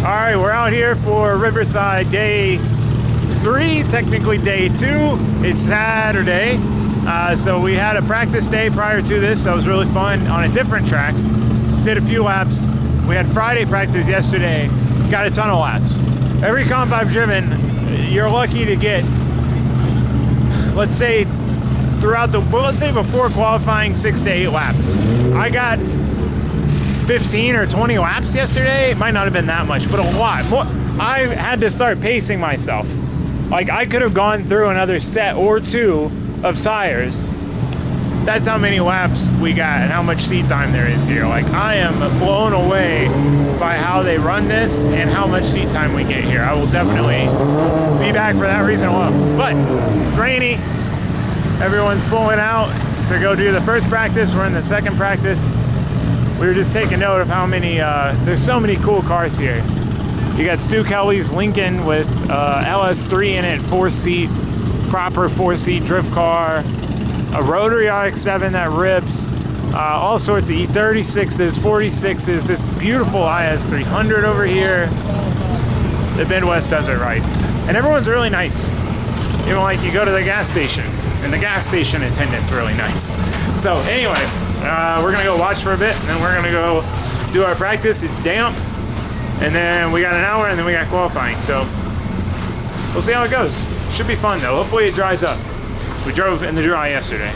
All right, we're out here for Riverside day 3, technically day 2. It's Saturday, so we had a practice day prior to this. That was really fun on a different track. Did a few laps. We had Friday practice yesterday. Got a ton of laps. Every comp I've driven, you're lucky to get, let's say, before qualifying, 6 to 8 laps. I got 15 or 20 laps yesterday. It might not have been that much, but a lot more. I had to start pacing myself. Like, I could have gone through another set or 2 of tires. That's how many laps we got and how much seat time there is here. Like, I am blown away by how they run this and how much seat time we get here. I will definitely be back for that reason alone. But it's rainy. Everyone's pulling out to go do the first practice. We're in the second practice. We were just taking note of how many, there's so many cool cars here. You got Stu Kelly's Lincoln with LS3 in it, 4-seat, proper 4-seat drift car, a rotary RX-7 that rips, all sorts of E36s, 46s, this beautiful IS300 over here. The Midwest does it right. And everyone's really nice. You know, like, you go to the gas station, and the gas station attendant's really nice. So anyway, we're gonna go watch for a bit, and then we're gonna go do our practice. It's damp, and then we got an hour, and then we got qualifying. So we'll see how it goes. Should be fun though. Hopefully it dries up. We drove in the dry yesterday.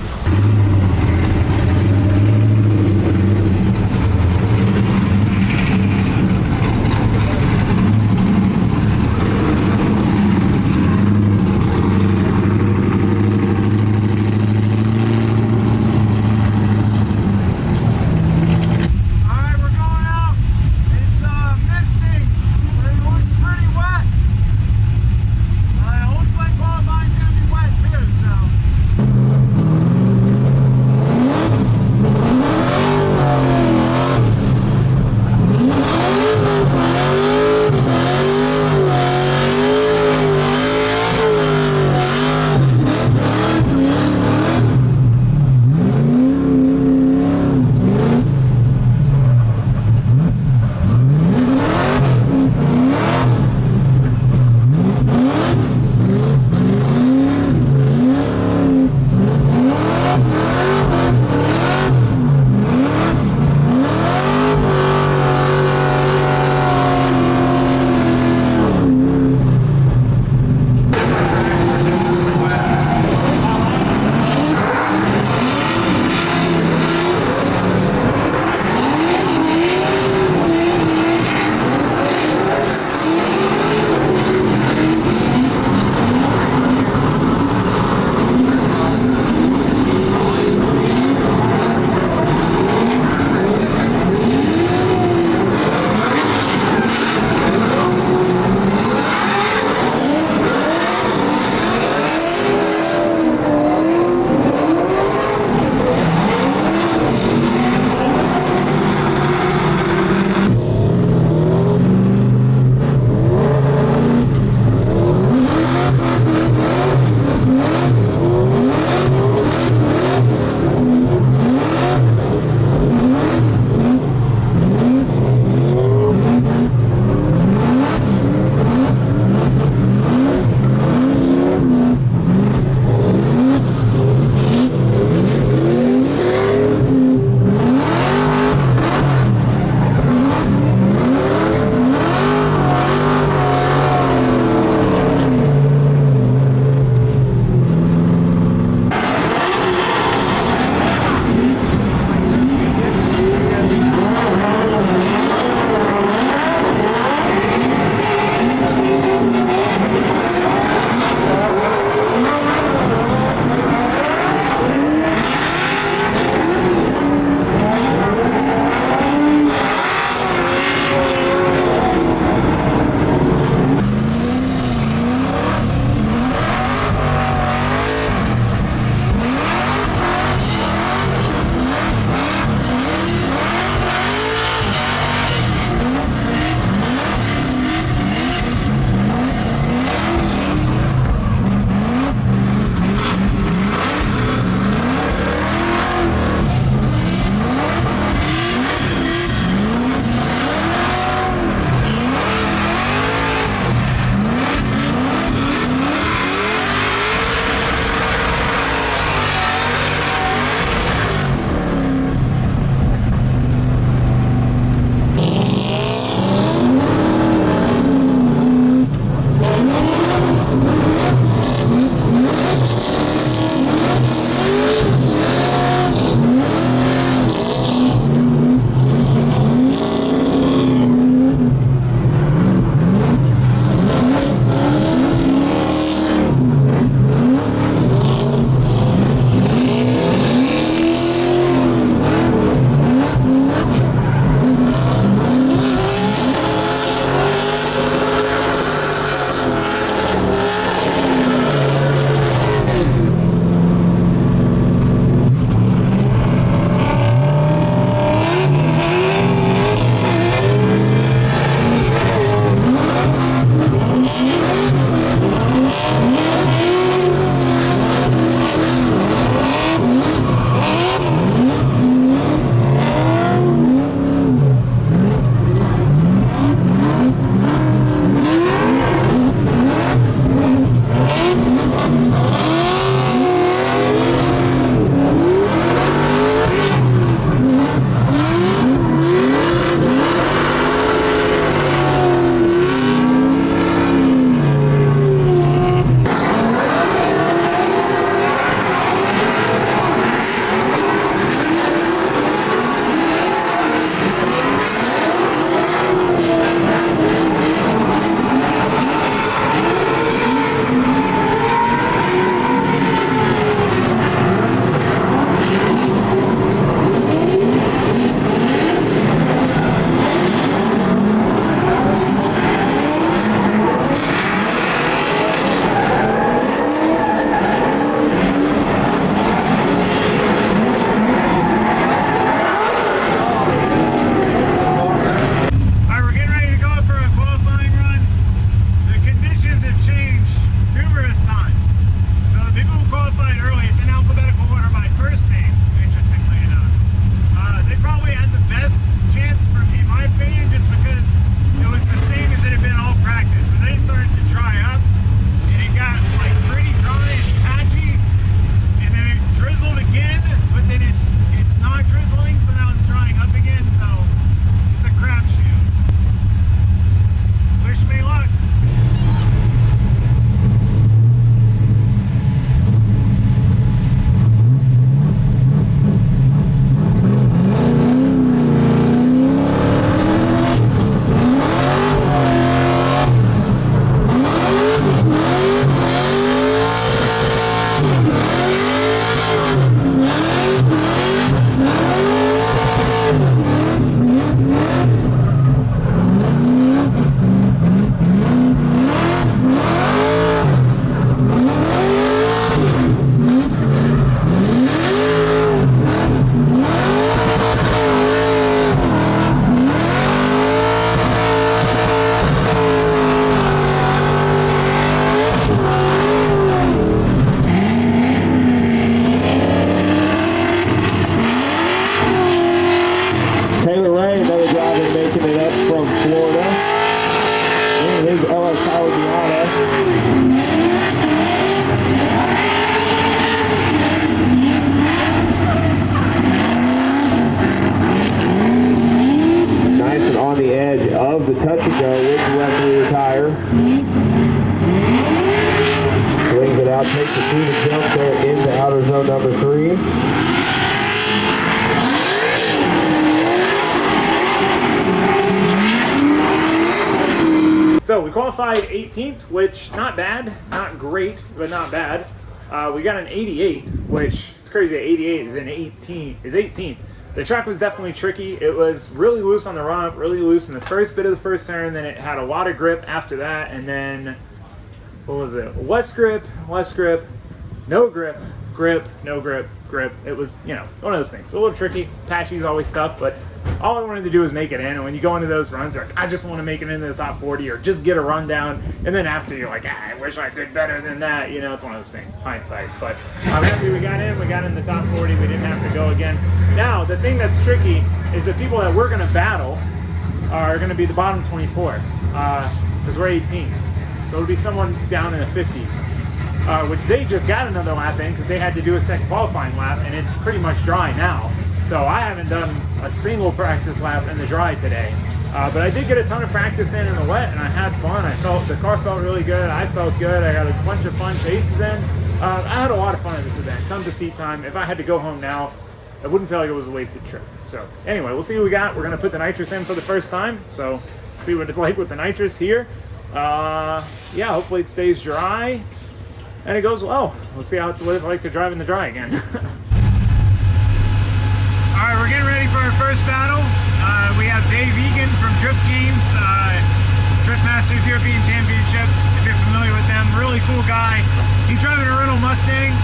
is LS Power Gianna. Nice and on the edge of the touch and go with the left rear tire. Swings it out, takes the speed jump there into outer zone number 3. So we qualified 18th, which not bad, not great, but not bad. We got an 88, which it's crazy that 88 is 18th. The track was definitely tricky. It was really loose on the run up, really loose in the first bit of the first turn, then it had a lot of grip after that, and then, what was it? Less grip, no grip, no grip. It was, you know, one of those things. A little tricky. Patchy's always tough, but all I wanted to do was make it in. And when you go into those runs, you're like, I just want to make it into the top 40 or just get a rundown. And then after, you're like, I wish I did better than that. You know, it's one of those things, hindsight. But I'm happy we got in. We got in the top 40. We didn't have to go again. Now, the thing that's tricky is the people that we're going to battle are going to be the bottom 24 because we're 18. So it'll be someone down in the 50s. Which they just got another lap in because they had to do a second qualifying lap, and it's pretty much dry now. So I haven't done a single practice lap in the dry today. But I did get a ton of practice in the wet, and I had fun. The car felt really good. I felt good. I got a bunch of fun chases in. I had a lot of fun at this event. Tons of seat time. If I had to go home now, I wouldn't feel like it was a wasted trip. So anyway, we'll see what we got. We're going to put the nitrous in for the first time. So see what it's like with the nitrous here. Yeah, hopefully it stays dry. And it goes well. We'll see how it's like to drive in the dry again. Alright, we're getting ready for our first battle. We have Dave Egan from Drift Games, Drift Masters European Championship, if you're familiar with them. Really cool guy. He's driving a Renault Mustang.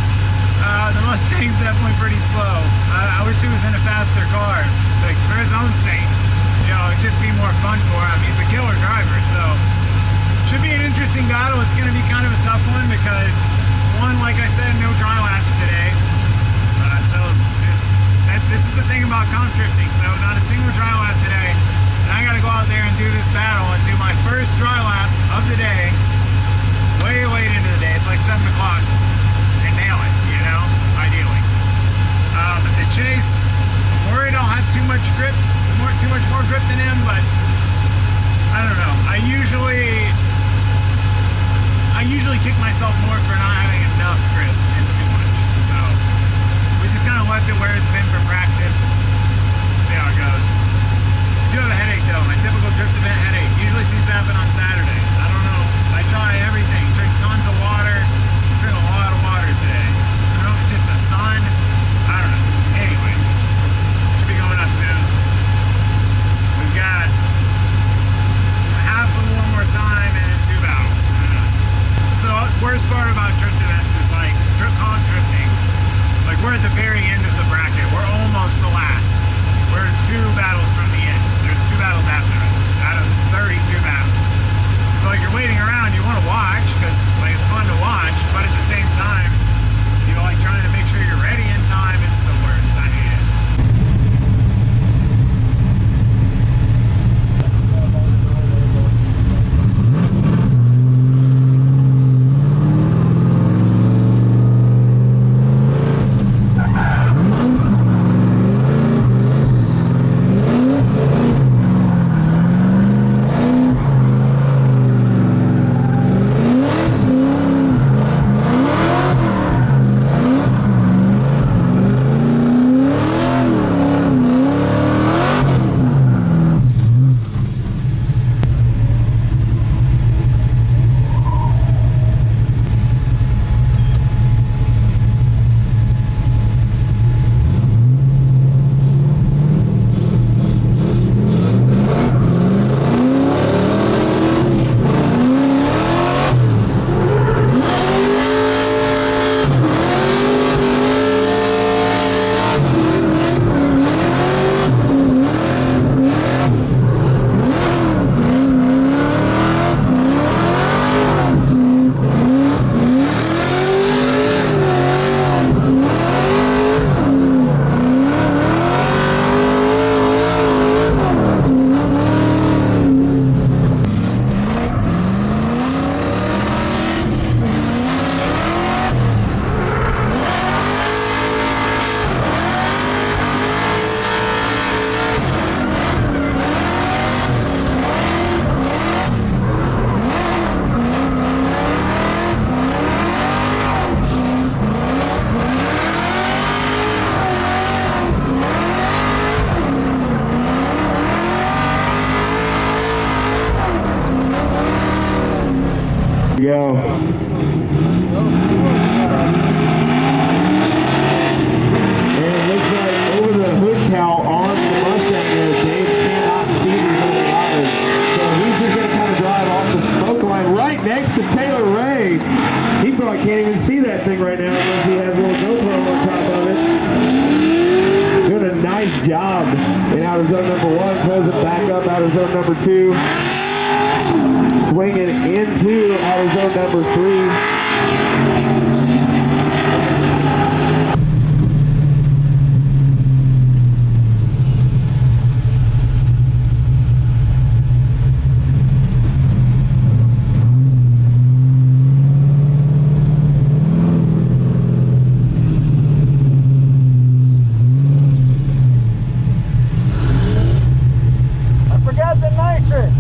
The Mustang's definitely pretty slow. I wish he was in a faster car, like for his own sake. You know, it'd just be more fun for him. He's a killer driver, so should be an interesting battle. It's going to be kind of a tough one because, one, like I said, no dry laps today. So this is the thing about comp drifting. So not a single dry lap today. And I got to go out there and do this battle and do my first dry lap of the day. Way late into the day. It's like 7 o'clock. And nail it, you know, ideally. But the chase, I'm worried I'll have too much grip, too much more grip than him, but I don't know. I usually kick myself more for not having enough grip and too much. So we just kind of left it where it's been for practice. See how it goes. I do have a headache though. My typical drift event headache usually seems to happen on Saturdays. I don't know. I try everything. Drink tons of water. Drink a lot of water today. I don't know if it's just the sun. I don't know. Anyway, should be going up soon. We've got half of one more time and 2 battles. The worst part about Go. And it looks like over the hood cowl on the Mustang there, Dave cannot see these other drivers. So he's just going to kind of drive off the smoke line right next to Taylor Ray. He probably can't even see that thing right now unless he has a little GoPro on top of it. Doing a nice job in outer zone number 1, closing back up outer zone number 2. Swinging into outer zone number 3. I forgot the nitrous.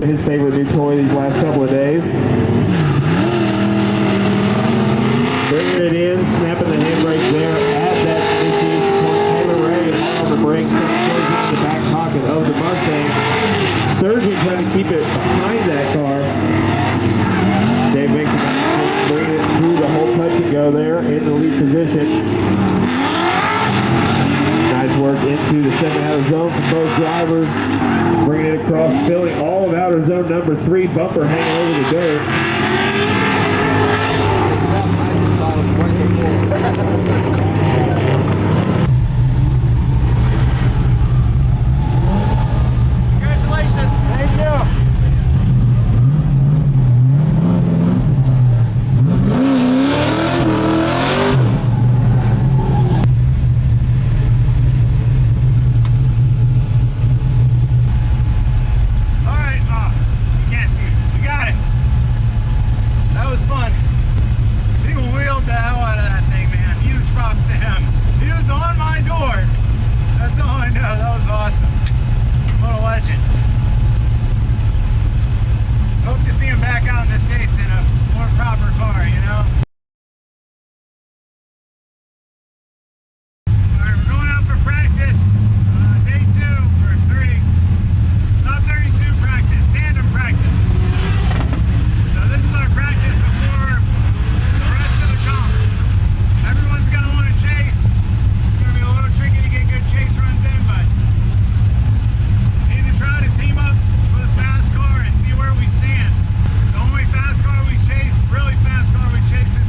His favorite new toy these last couple of days. Bringing it in, snapping the handbrake there at that initiation point. Taylor Ray on the brake, in the back pocket of the Mustang. Surging trying to keep it behind that car. Dave makes it, bringing it through the whole touch and go there in the lead position. Nice work into the second outer zone from both drivers. Bringing it across, filling all of outer zone number 3, bumper hanging over the dirt. Congratulations. Thank you. Chase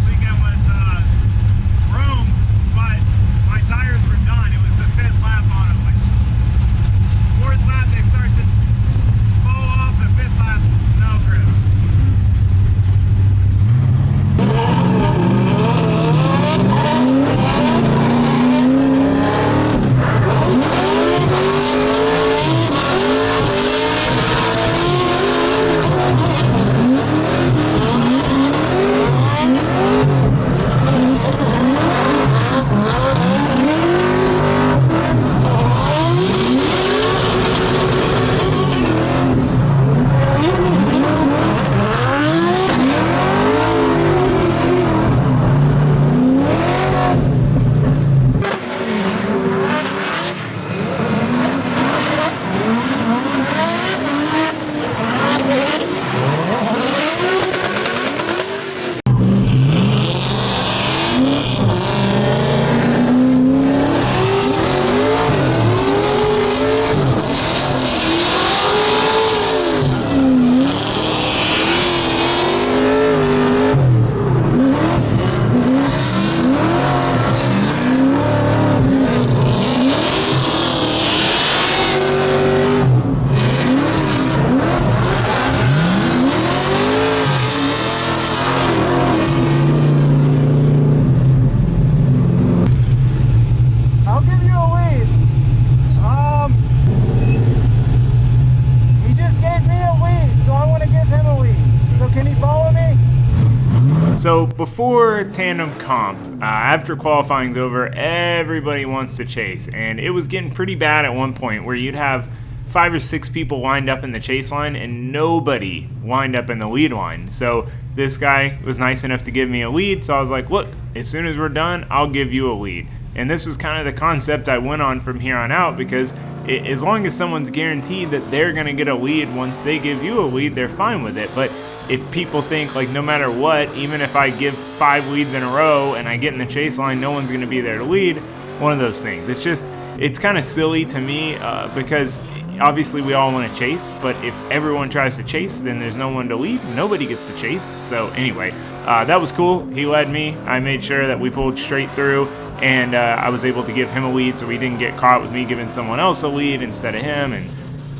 So before tandem comp, after qualifying's over, everybody wants to chase, and it was getting pretty bad at one point where you'd have 5 or 6 people lined up in the chase line and nobody lined up in the lead line. So this guy was nice enough to give me a lead, so I was like, look, as soon as we're done, I'll give you a lead. And this was kind of the concept I went on from here on out, because as long as someone's guaranteed that they're going to get a lead once they give you a lead, they're fine with it. But if people think, like, no matter what, even if I give 5 leads in a row and I get in the chase line, no one's going to be there to lead, one of those things. It's kind of silly to me, because obviously we all want to chase, but if everyone tries to chase, then there's no one to lead. Nobody gets to chase. So anyway, that was cool. He led me. I made sure that we pulled straight through, and I was able to give him a lead so he didn't get caught with me giving someone else a lead instead of him, and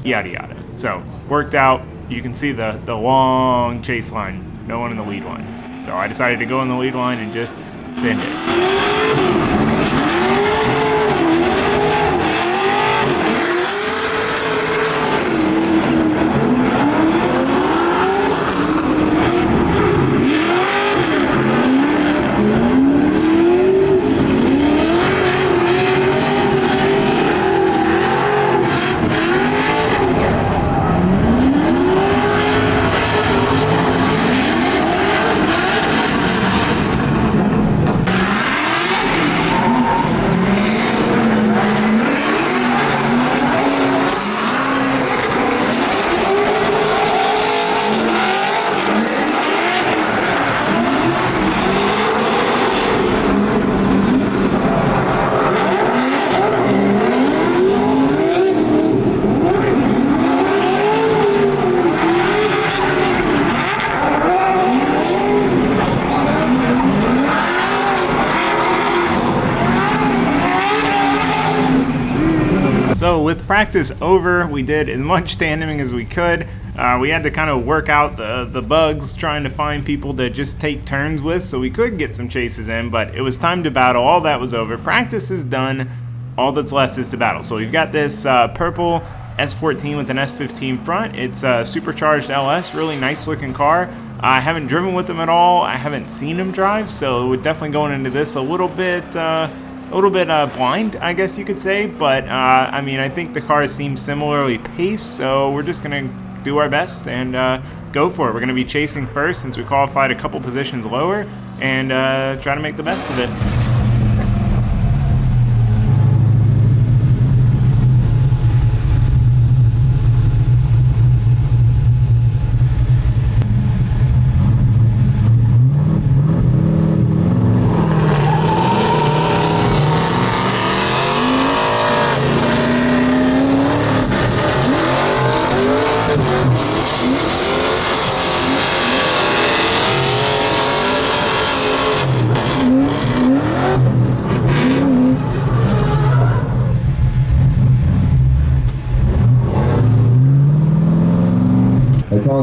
yada yada. So worked out. You can see the long chase line, no one in the lead line. So I decided to go in the lead line and just send it. So with practice over, we did as much tandeming as we could. We had to kind of work out the bugs, trying to find people to just take turns with so we could get some chases in, but it was time to battle. All that was over. Practice is done. All that's left is to battle. So we've got this purple S14 with an S15 front. It's a supercharged LS, really nice looking car. I haven't driven with them at all. I haven't seen them drive, so we're definitely going into this a little bit blind, I guess you could say, but I mean, I think the cars seem similarly paced, so we're just gonna do our best and go for it. We're gonna be chasing first since we qualified a couple positions lower, and try to make the best of it.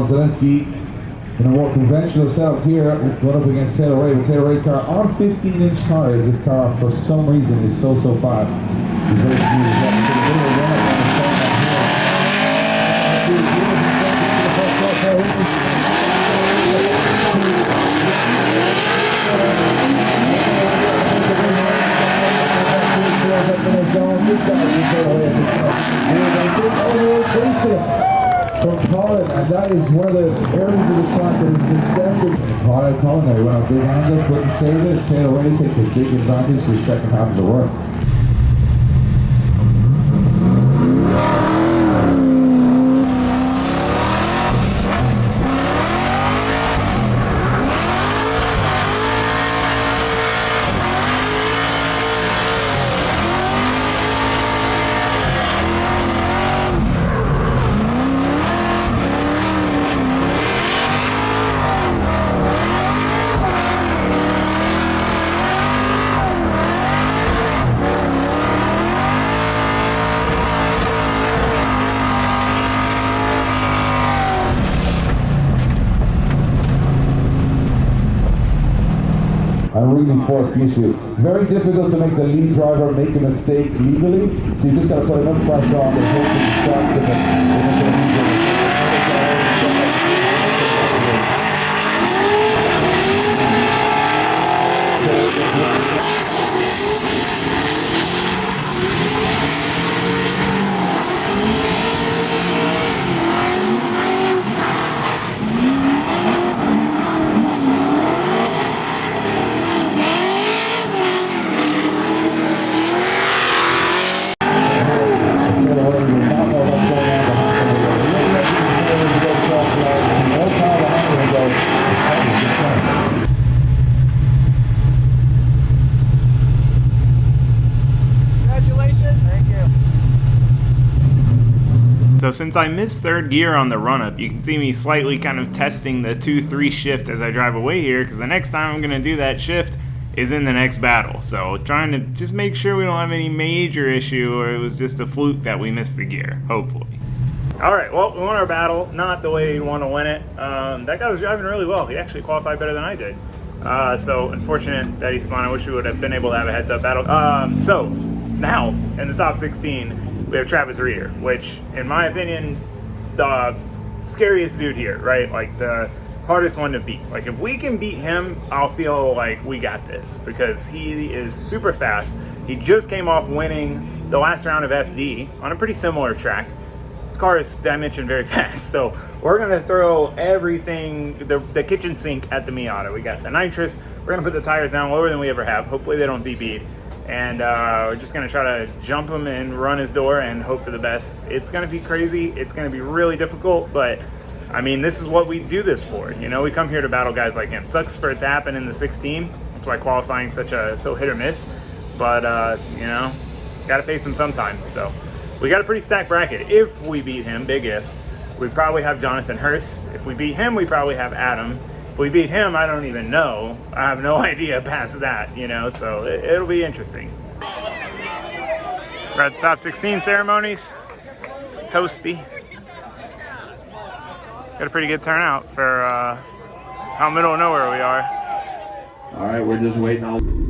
Zelensky in a more conventional setup here, going up against Taylor Ray, but Taylor Ray's car on 15-inch tires. This car, for some reason, is so fast. He's very smooth. From Colin, and that is one of the areas of the track that is descended. Colin there, he went on a big angle, couldn't save it. Taylor Ray takes a big advantage to the second half of the work. I really forced the issue. Very difficult to make the lead driver make a mistake legally, so you just got to put enough pressure on and hope that he starts to So since I missed third gear on the run-up, you can see me slightly kind of testing the 2-3 shift as I drive away here, because the next time I'm going to do that shift is in the next battle. So trying to just make sure we don't have any major issue, or it was just a fluke that we missed the gear, hopefully. Alright, well, we won our battle. Not the way you want to win it. That guy was driving really well. He actually qualified better than I did. So unfortunate that he spun. I wish we would have been able to have a heads-up battle. So now in the top 16, we have Travis Reeder, which, in my opinion, the scariest dude here, right? Like, the hardest one to beat. Like, if we can beat him, I'll feel like we got this, because he is super fast. He just came off winning the last round of FD on a pretty similar track. His car is, I mentioned, very fast, so we're going to throw everything, the kitchen sink at the Miata. We got the nitrous. We're going to put the tires down lower than we ever have. Hopefully they don't debead. And we're just going to try to jump him and run his door and hope for the best. It's going to be crazy. It's going to be really difficult, but I mean, this is what we do this for. You know, we come here to battle guys like him. Sucks for it to happen in the 16. That's why qualifying so hit or miss. But, you know, got to face him sometime. So we got a pretty stacked bracket. If we beat him, big if, we probably have Jonathan Hurst. If we beat him, we probably have Adam. If we beat him, I don't even know. I have no idea past that, you know, so it'll be interesting. We're at the top 16 ceremonies. It's toasty. Got a pretty good turnout for how middle of nowhere we are. All right, we're just waiting on.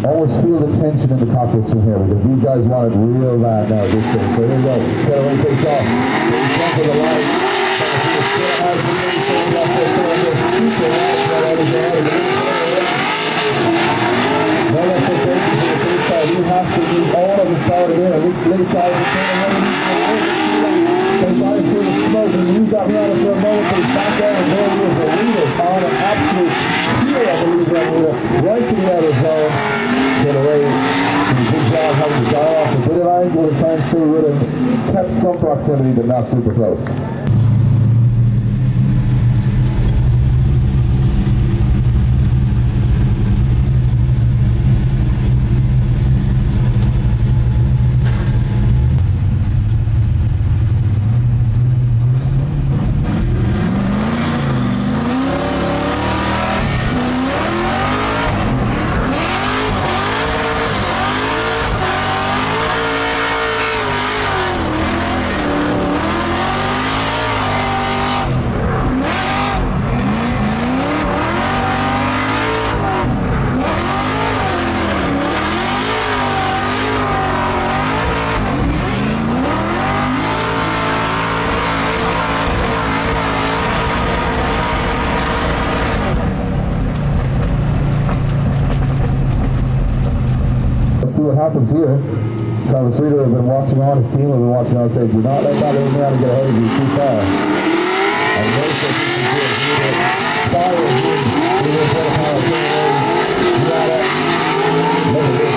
Always feel the tension in the cockpits from here because these guys want it real bad now. This thing. So here we go. Taylor takes off. Takes off to the right. He has to use all of his power to win. And we lead guys are they might feel the smoke and use that ladder for a moment, but he's back down and there he is. The leader's on an absolute heel, I believe, that leader, right to the outer zone. Get away. Good job having to dial off a bit of angle to try and stay with him. Kept some proximity, but not super close. what happens here. Travis Reeder has been watching on, his team has been watching on, says, do not let that old man get ahead of you too far. And no such thing as this. Fire is good. We will put a power to the ways. You got it. Look at this.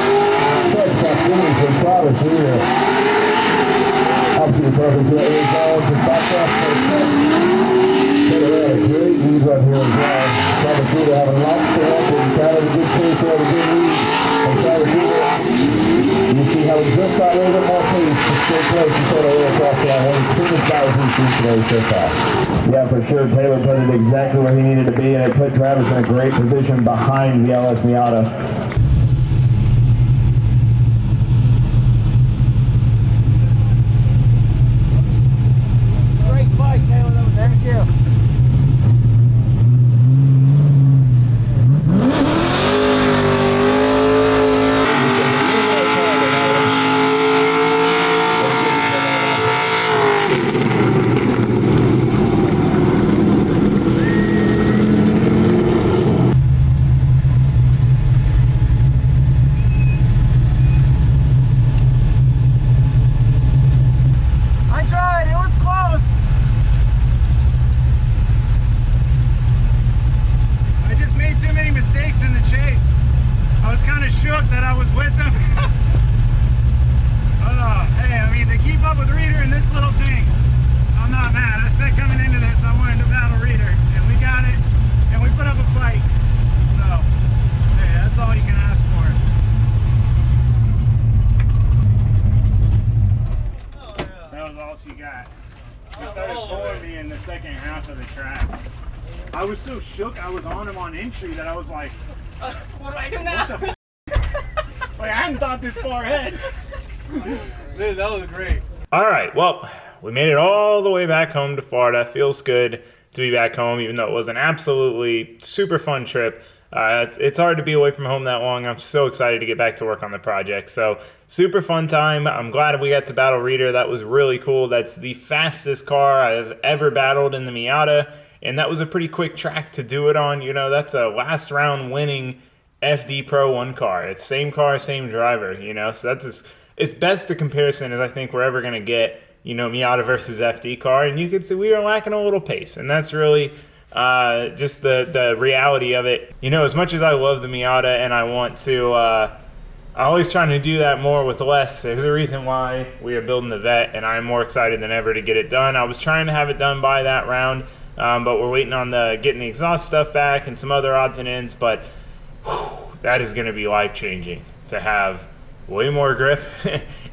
Such proximity from Travis Reeder. Absolutely perfect to the A zone. Just back up for a second. Great lead run here as well. Travis Reeder having lots to help and kind of a good chase there, a good lead. And Travis Reeder, you see how he just got a little bit more pace to stay close and sort of way across the line. One of the cleanest battles we've seen today so far. Yeah, for sure. Taylor put it exactly where he needed to be, and it put Travis in a great position behind the LS Miata. Great fight, Taylor. That was thank you. Shook that I was with him. Hey, I mean, to keep up with Reeder in this little thing, I'm not mad. I said coming into this, I wanted to battle Reeder, and we got it, and we put up a fight. So, hey, that's all you can ask for. Oh, yeah. That was all she got. She started pulling me in the second half of the track. I was so shook, I was on him on entry that I was like, what do I do now? Like, I hadn't thought this far ahead. Dude, that was great. All right, well, we made it all the way back home to Florida. Feels good to be back home, even though it was an absolutely super fun trip. It's hard to be away from home that long. I'm so excited to get back to work on the project. So, super fun time. I'm glad we got to battle Reeder. That was really cool. That's the fastest car I've ever battled in the Miata, and that was a pretty quick track to do it on. You know, that's a last round winning FD Pro 1 car. It's same car, same driver, you know, so that's as best a comparison as I think we're ever going to get, you know, Miata versus FD car. And you can see we were lacking a little pace, and that's really just the reality of it. You know, as much as I love the Miata and I want to, I'm always trying to do that more with less. There's a reason why we are building the Vet, and I'm more excited than ever to get it done. I was trying to have it done by that round, but we're waiting on getting the exhaust stuff back and some other odds and ends, but that is going to be life-changing to have way more grip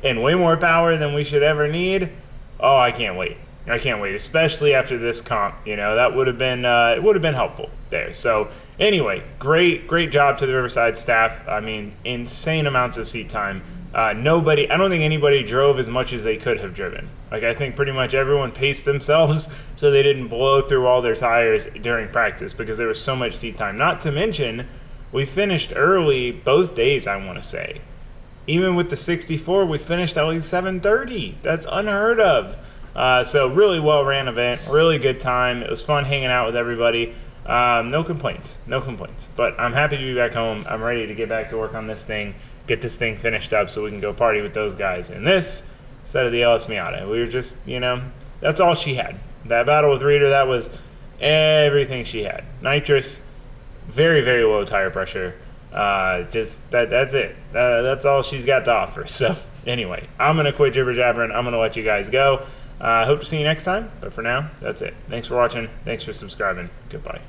and way more power than we should ever need. Oh, I can't wait. I can't wait, especially after this comp. You know, that would have been it would have been helpful there. So anyway, great job to the Riverside staff. I mean, insane amounts of seat time. I don't think anybody drove as much as they could have driven. Like, I think pretty much everyone paced themselves so they didn't blow through all their tires during practice because there was so much seat time. Not to mention, we finished early both days, I want to say. Even with the 64, we finished at like 7:30. That's unheard of. So really well-ran event, really good time. It was fun hanging out with everybody. No complaints. But I'm happy to be back home. I'm ready to get back to work on this thing, get this thing finished up so we can go party with those guys. And this, instead of the LS Miata, we were just, you know, that's all she had. That battle with Reeder, that was everything she had. Nitrous, very, very low tire pressure. Just that's it. That's all she's got to offer. So anyway, I'm gonna quit jibber jabbering. I'm gonna let you guys go. Hope to see you next time. But for now, that's it. Thanks for watching. Thanks for subscribing. Goodbye.